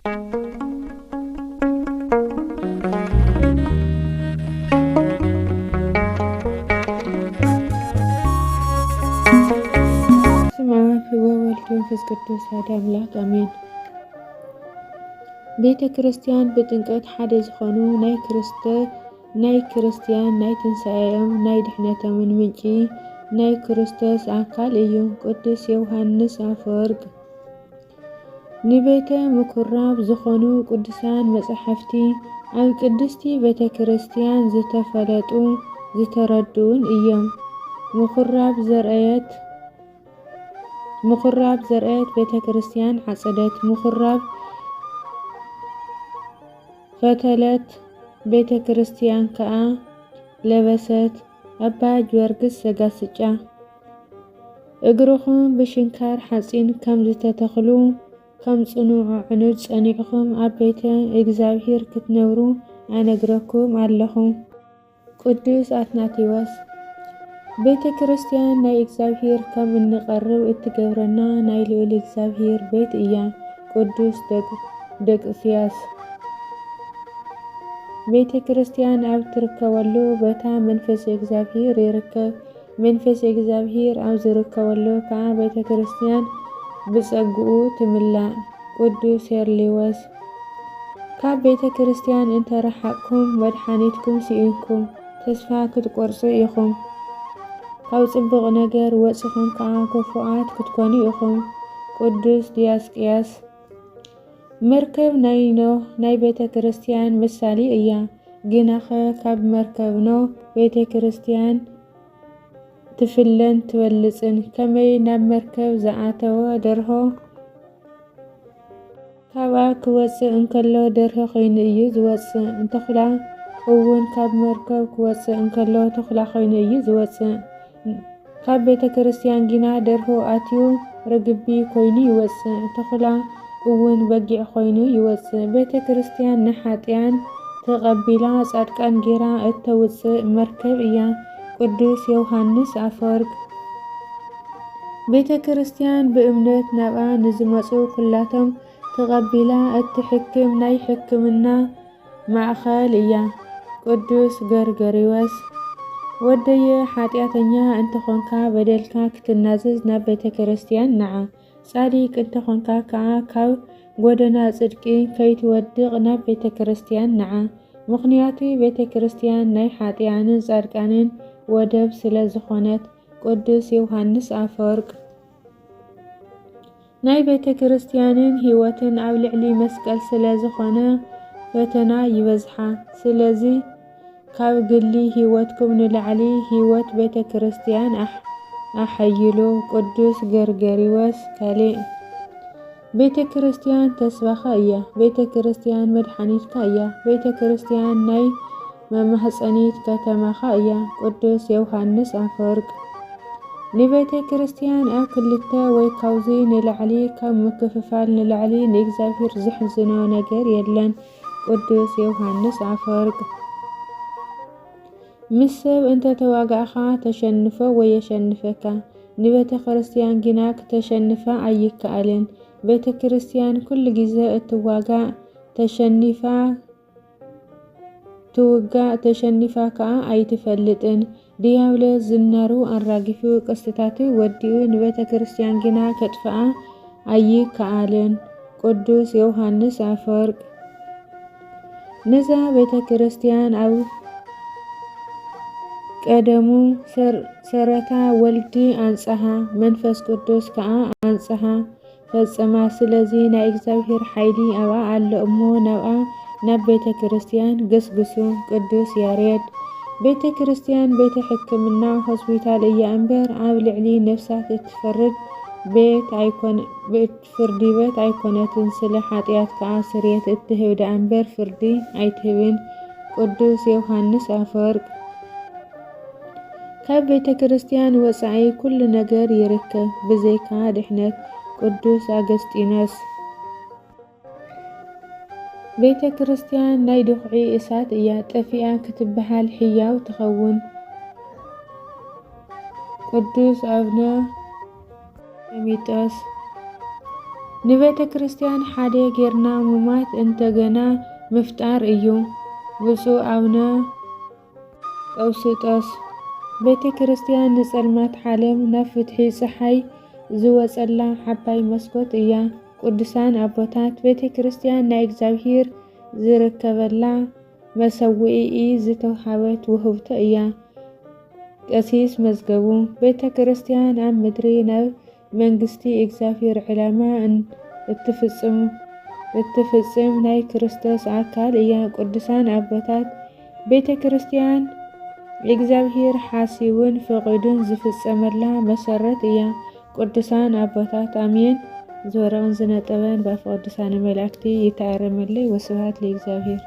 በስመ አብ ወወልድ ወመንፈስ ቅዱስ አሐዱ አምላክ አሜን። ቤተ ክርስቲያን ብጥምቀት ሓደ ዝኾኑ ናይ ክርስቲያን ናይ ትንሣኤኦም ናይ ድሕነቶምን ምንጪ ናይ ክርስቶስ ኣካል እዩ። ቅዱስ ዮሃንስ አፈወርቅ። ንቤተ ምኩራብ ዝኾኑ ቅዱሳን መጻሕፍቲ ኣብ ቅድስቲ ቤተ ክርስቲያን ዝተፈለጡ ዝተረድኡን እዮም። ምኩራብ ዘርአየት ቤተ ክርስቲያን ዓጸደት። ምኩራብ ፈተለት ቤተ ክርስቲያን ከዓ ለበሰት። ኣባ ጊዮርጊስ ዘጋስጫ። እግርኹም ብሽንካር ሓፂን ከም ዝተተኽሉ ከም ጽኑዕ ዕኑድ ጸኒዕኹም ኣብ ቤተ እግዚአብሔር ክትነብሩ ኣነግረኩም ኣለኹ። ቅዱስ ኣትናቴዎስ። ቤተ ክርስቲያን ናይ እግዚአብሔር ከም እንቐርብ እትገብረና ናይ ልዑል እግዚአብሔር ቤት እያ። ቅዱስ ደቅስያስ። ቤተ ክርስቲያን ኣብ ትርከበሉ ቦታ መንፈስ እግዚአብሔር ይርከብ። መንፈስ እግዚአብሔር ኣብ ዝርከበሉ ከዓ ቤተ ክርስቲያን ብጸግኡ ትምላእ። ቅዱስ ሄርሊዎስ። ካብ ቤተ ክርስቲያን እንተረሓቅኩም መድሓኒትኩም ስኢንኩም ተስፋ ክትቆርጹ ኢኹም። ካብ ጽቡቕ ነገር ወፂኹም ከዓ ክፉኣት ክትኮኑ ኢኹም። ቅዱስ ዲያስቅያስ። መርከብ ናይ ኖህ ናይ ቤተ ክርስቲያን ምሳሌ እያ። ግናኸ ካብ መርከብ ኖህ ቤተ ክርስቲያን ትፍለን ትበልጽን። ከመይ ናብ መርከብ ዝኣተወ ደርሆ ካብኣ ክወፅእ እንከሎ ደርሆ ኮይኑ እዩ ዝወፅእ። ተኹላ እውን ካብ መርከብ ክወፅእ እንከሎ ተኹላ ኮይኑ እዩ ዝወፅእ። ካብ ቤተ ክርስቲያን ግና ደርሆ ኣትዩ ርግቢ ኮይኑ ይወፅእ። ተኹላ እውን በጊዕ ኮይኑ ይወፅእ። ቤተ ክርስቲያን ንሓጥያን ተቐቢላ ጻድቃን ጌራ እተውፅእ መርከብ እያ። ቅዱስ ዮሃንስ አፈወርቅ። ቤተ ክርስቲያን ብእምነት ናብኣ ንዝመፁ ኩላቶም ተቐቢላ እትሕክም ናይ ሕክምና ማእኸል እያ። ቅዱስ ገርገሪዎስ። ወደየ ሓጢአተኛ እንተኾንካ በደልካ ክትናዘዝ ናብ ቤተ ክርስቲያን ነዓ። ጻዲቅ እንተኾንካ ከዓ ካብ ጎደና ጽድቂ ከይትወድቕ ናብ ቤተ ክርስቲያን ነዓ። ምኽንያቱ ቤተ ክርስቲያን ናይ ሓጢያንን ጻድቃንን ወደብ ስለ ዝኾነት። ቅዱስ ዮሃንስ አፈወርቅ። ናይ ቤተ ክርስቲያንን ህይወትን ኣብ ልዕሊ መስቀል ስለ ዝኾነ ፈተና ይበዝሓ። ስለዚ ካብ ግሊ ህይወትኩም ንላዕሊ ህይወት ቤተ ክርስቲያን ኣሐይሉ። ቅዱስ ገርገሪዎስ ካልእ። ቤተ ክርስቲያን ተስፋኻ እያ። ቤተ ክርስቲያን መድሓኒትካ እያ። ቤተ ክርስቲያን ናይ መማህፀኒት ከተማኻ እያ። ቅዱስ ዮሃንስ አፈወርቅ። ንቤተ ክርስቲያን ኣብ ክልተ ወይ ካብዚ ንላዕሊ ካብ ምክፍፋል ንላዕሊ ንእግዚአብሔር ዝሕዝኖ ነገር የለን። ቅዱስ ዮሃንስ አፈወርቅ። ምስ ሰብ እንተተዋጋእኻ ተሸንፎ ወይ የሸንፈካ። ንቤተ ክርስቲያን ግና ክተሸንፋ ኣይከኣልን። ቤተ ክርስቲያን ኩሉ ግዜ እትዋጋእ ተሸኒፋ ከዓ ኣይትፈልጥን። ዲያብሎስ ዝናሩ ኣራጊፉ ቀስትታቱ ወዲኡ ንቤተ ክርስቲያን ግና ከጥፍኣ ኣይከኣልን። ቅዱስ ዮሃንስ አፈወርቅ። ነዛ ቤተ ክርስቲያን ኣብ ቀደሙ ሰረታ ወልዲ ኣንጽሓ መንፈስ ቅዱስ ከዓ ኣንጽሓ ፈጸማ። ስለዚ ናይ እግዚአብሔር ሓይሊ ኣብኣ ኣሎ እሞ ናብ ቤተ ክርስቲያን ገስግሱ። ቅዱስ ያሬድ። ቤተ ክርስቲያን ቤተ ሕክምና ሆስፒታል እያ እምበር ኣብ ልዕሊ ነፍሳት እትፈርድ ፍርዲ ቤት ኣይኮነትን። ስለ ሓጢአት ከዓ ስርየት እትህብ ዳ እምበር ፍርዲ ኣይትህብን። ቅዱስ ዮሃንስ አፈወርቅ። ካብ ቤተ ክርስቲያን ወፃኢ ኩሉ ነገር ይርከብ ብዘይካ ድሕነት። ቅዱስ ኣገስጢኖስ። ቤተ ክርስቲያን ናይ ድኹዒ እሳት እያ። ጠፊኣ ክትበሃል ሕያው ትኸውን። ቅዱስ ኣቡነ ሜጦስ። ንቤተ ክርስቲያን ሓደ ጌርና ሙማት እንተገና ምፍጣር እዩ። ብፁዕ አቡነ ቀውስጦስ ቤተ ክርስቲያን ንጸልማት ዓለም ናብ ፍትሒ ፀሓይ ዝወፀላ ዓባይ መስኮት እያ። ቅዱሳን አቦታት ቤተ ክርስቲያን ናይ እግዚአብሔር ዝርከበላ መሰውኢ ዝተውሃበት ውህብቶ እያ። ቀሲስ መዝገቡ ቤተ ክርስቲያን ኣብ ምድሪ ናብ መንግስቲ እግዚአብሔር ዕላማ እትፍጽም ናይ ክርስቶስ አካል እያ። ቅዱሳን አቦታት ቤተ ክርስቲያን እግዚአብሔር ሓሲቡን ፈቂዱን ዝፍጸመላ መሰረት እያ። ቅዱሳን አቦታት አሜን። ዝወረቐን ዝነጠበን በአፈ ቅዱሳን መላእክቲ ይተኣረመለይ። ወስብሐት ለእግዚአብሔር።